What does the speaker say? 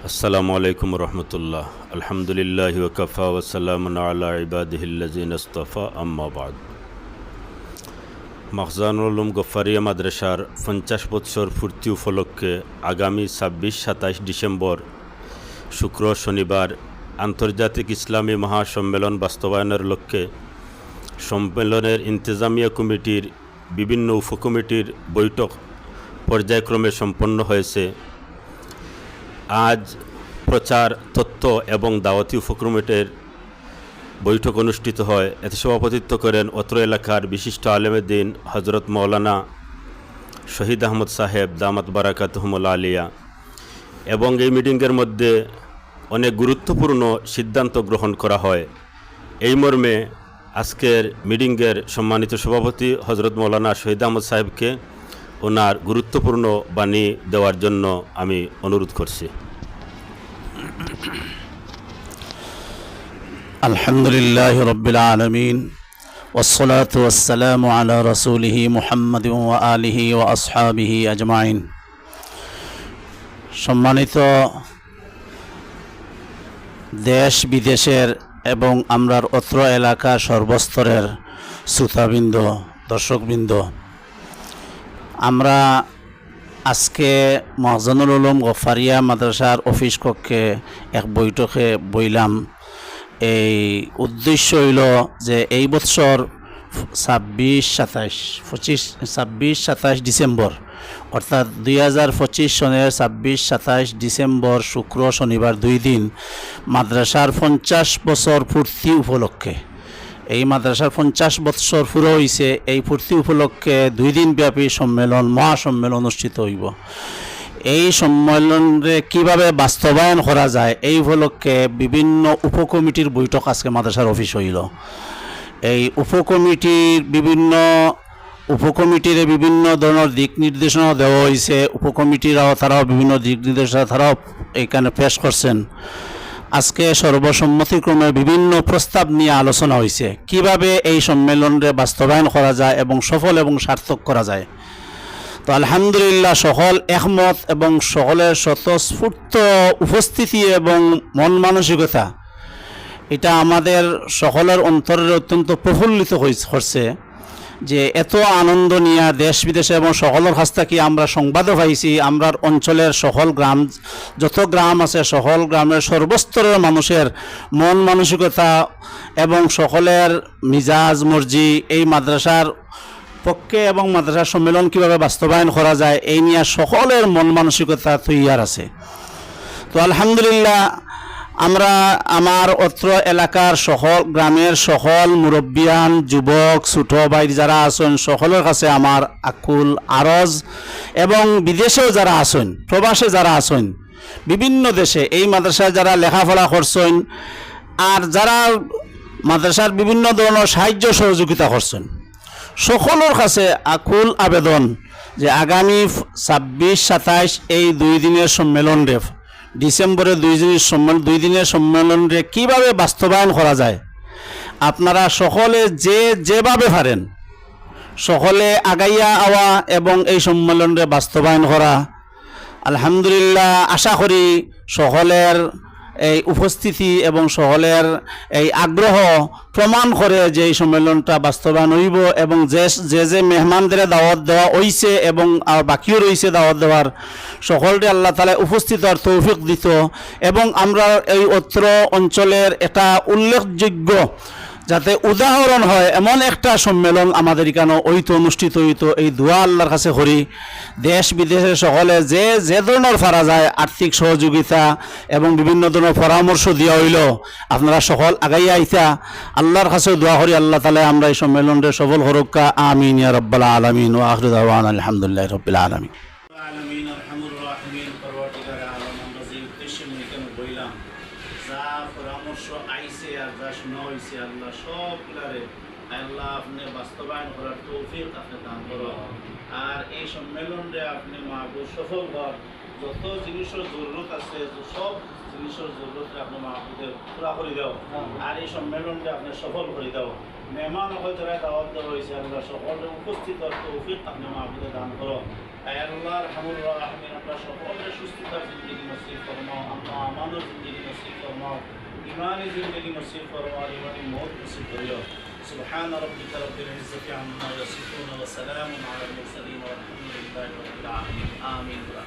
আসসালামু আলাইকুম রহমতুল্লাহ। আলহামদুলিল্লাহ ওয়াকাফা ওয়াসালামুন আলা ইবাদিহিল্লাযিনা ইসতাফা, আম্মা বাদ। মাখজানুল উলুম গফফারিয়া মাদ্রাসার 50 বৎসর পূর্তি উপলক্ষে আগামী 26-27 ডিসেম্বর শুক্র শনিবার আন্তর্জাতিক ইসলামী মহাসম্মেলন বাস্তবায়নের লক্ষ্যে সম্মেলনের ইন্তেজামিয়া কমিটির বিভিন্ন উপকমিটির বৈঠক পর্যায়ক্রমে সম্পন্ন হয়েছে। আজ প্রচার, তথ্য এবং দাওয়াতি উপকমিটির বৈঠক অনুষ্ঠিত হয়। এতে সভাপতিত্ব করেন অত্র এলাকার বিশিষ্ট আলেমে দিন হজরত মৌলানা শহীদ আহমদ সাহেব দামাত বারাকাতুহুমুল আলিয়া, এবং এই মিটিংয়ের মধ্যে অনেক গুরুত্বপূর্ণ সিদ্ধান্ত গ্রহণ করা হয়। এই মর্মে আজকের মিটিংয়ের সম্মানিত সভাপতি হজরত মৌলানা শহীদ আহমদ সাহেবকে ওনার গুরুত্বপূর্ণ বাণী দেওয়ার জন্য আমি অনুরোধ করছি। আলহামদুলিল্লাহ রাব্বিল আলামিন ওয়াসসালাতু ওয়াসসালামু আলা রাসূলিহি মুহাম্মাদিন ওয়া আলিহি ওয়া আসহাবিহি আজমাইন। সম্মানিত দেশ বিদেশের এবং আমরার অত্র এলাকা সর্বস্তরের শ্রোতাবৃন্দ, দর্শকবৃন্দ, আমরা আজকে মাখজানুল উলুম গফফারিয়া মাদ্রাসার অফিস কক্ষে এক বৈঠকে বইলাম। এই উদ্দেশ্য হইল যে এই বছর 26-27 ডিসেম্বর অর্থাৎ 2025 সনের 26-27 ডিসেম্বর শুক্র শনিবার 2 দিন মাদ্রাসার 50 বছর পূর্তি উপলক্ষে, এই মাদ্রাসার 50 বৎসর পুরো হয়েছে, এই পূর্তি উপলক্ষে 2 দিন ব্যাপী সম্মেলন, মহাসম্মেলন অনুষ্ঠিত হইব। এই সম্মেলনে কিভাবে বাস্তবায়ন করা যায় এই উপলক্ষে বিভিন্ন উপকমিটির বৈঠক আজকে মাদ্রাসার অফিস হইল। এই উপকমিটির বিভিন্ন ধরনের দিক নির্দেশনা দেওয়া হয়েছে। উপকমিটিরাও তারাও বিভিন্ন দিক নির্দেশনা তারাও এখানে পেশ করছেন। আজকে সর্বসম্মতিক্রমে বিভিন্ন প্রস্তাব নিয়ে আলোচনা হয়েছে কিভাবে এই সম্মেলনে বাস্তবায়ন করা যায় এবং সফল এবং সার্থক করা যায়। তো আলহামদুলিল্লাহ সকল একমত এবং সকলের স্বতঃস্ফূর্ত উপস্থিতি এবং মন মানসিকতা, এটা আমাদের সকলের অন্তরের অত্যন্ত প্রফুল্লিত করছে যে এত আনন্দ নিয়ে দেশ বিদেশে এবং সকলের কাছ থেকে আমরা সংবাদও পাইছি। আমরা অঞ্চলের সকল গ্রাম, যত গ্রাম আছে সকল গ্রামের সর্বস্তরের মানুষের মন মানসিকতা এবং সকলের মিজাজ মর্জি এই মাদ্রাসার পক্ষে এবং মাদ্রাসার সম্মেলন কীভাবে বাস্তবায়ন করা যায় এই নিয়ে সকলের মন মানসিকতা তৈয়ার আছে। তো আলহামদুলিল্লাহ আমরা আমার অত্র এলাকার সকল গ্রামের সকল মুরব্বিয়ান, যুবক, ছোট ভাই যারা আছেন সকলের কাছে আমার আকুল আরজ, এবং বিদেশেও যারা আছেন, প্রবাসে যারা আছেন, বিভিন্ন দেশে এই মাদ্রাসায় যারা লেখাপড়া করছেন আর যারা মাদ্রাসার বিভিন্ন ধরনের সাহায্য সহযোগিতা করছেন, সকলের কাছে আকুল আবেদন যে আগামী 26-27 এই 2 দিনের সম্মেলন রে, ডিসেম্বরে 2 দিনের সম্মেলন রে কীভাবে বাস্তবায়ন করা যায়, আপনারা সকলে যেভাবে পারেন সকলে আগাইয়া আওয়া এবং এই সম্মেলনে বাস্তবায়ন করা। আলহামদুলিল্লাহ আশা করি সকলের এই উপস্থিতি এবং সকলের এই আগ্রহ প্রমাণ করে যে এই সম্মেলনটা বাস্তবায়ন হইব, এবং যে মেহমানদের দাওয়াত দেওয়া হইছে এবং বাকিও রয়েছে দাওয়াত দেওয়ার, সকলকে আল্লাহ তাআলা উপস্থিত হওয়ার তৌফিক দিত, এবং আমরা এই অত্র অঞ্চলের এটা উল্লেখযোগ্য যাতে উদাহরণ হয় এমন একটা সম্মেলন আমাদের এখানে অনুষ্ঠিত হইতো। এই দোয়া আল্লাহর কাছে করি দেশ বিদেশে সকলে যে ধরনের পারা যায় আর্থিক সহযোগিতা এবং বিভিন্ন ধরনের পরামর্শ দেওয়া হইল, আপনারা সকল আগাইয়া আইতা আল্লাহর কাছে দোয়া করি আল্লাহ তাআলা আমরা এই সম্মেলনটা সফল করুকা। আমিন ইয়া রাব্বাল আলামিন ওয়া আখিরু দাওয়ানা আলহামদুলিল্লাহি রাব্বিল আলামিন। পরামর্শ আইসে আর যা শোনা হয়েছে আল্লাহ সবগুলারে আল্লাহ আপনি বাস্তবায়ন করার তৌফিক আপনি দান করো। আর এই সম্মেলনে আপনি মাহবুব সফল হওয়ার যত জিনিসের জরুরত আছে সব জিনিসের জরুরত আপনি মাহবুবের পুরা করে দাও, আর এই সম্মেলনটা আপনি সফল করে দাও। মেহমান হয়তো দাওয়াত দেওয়া হয়েছে আল্লাহ সকলের উপস্থিত তৌফিক আপনি মাহবুবে দান করো। আল্লাহ রহমুর রাহিমিন আমরা সকলের সুস্থতার জিন্দগি নসিব ফরমাও। जिंदगी नसीब फरमाओ, ईमानी जिंदगी नसीब फरमाओ, ईमानी मौत नसीब करियो। सुब्हान रब्बिक रब्बिल इज्जति अम्मा यसिफून व सलामुन अलल मुरसलीन वल्हम्दुलिल्लाहि रब्बिल आलमीन। आमीन।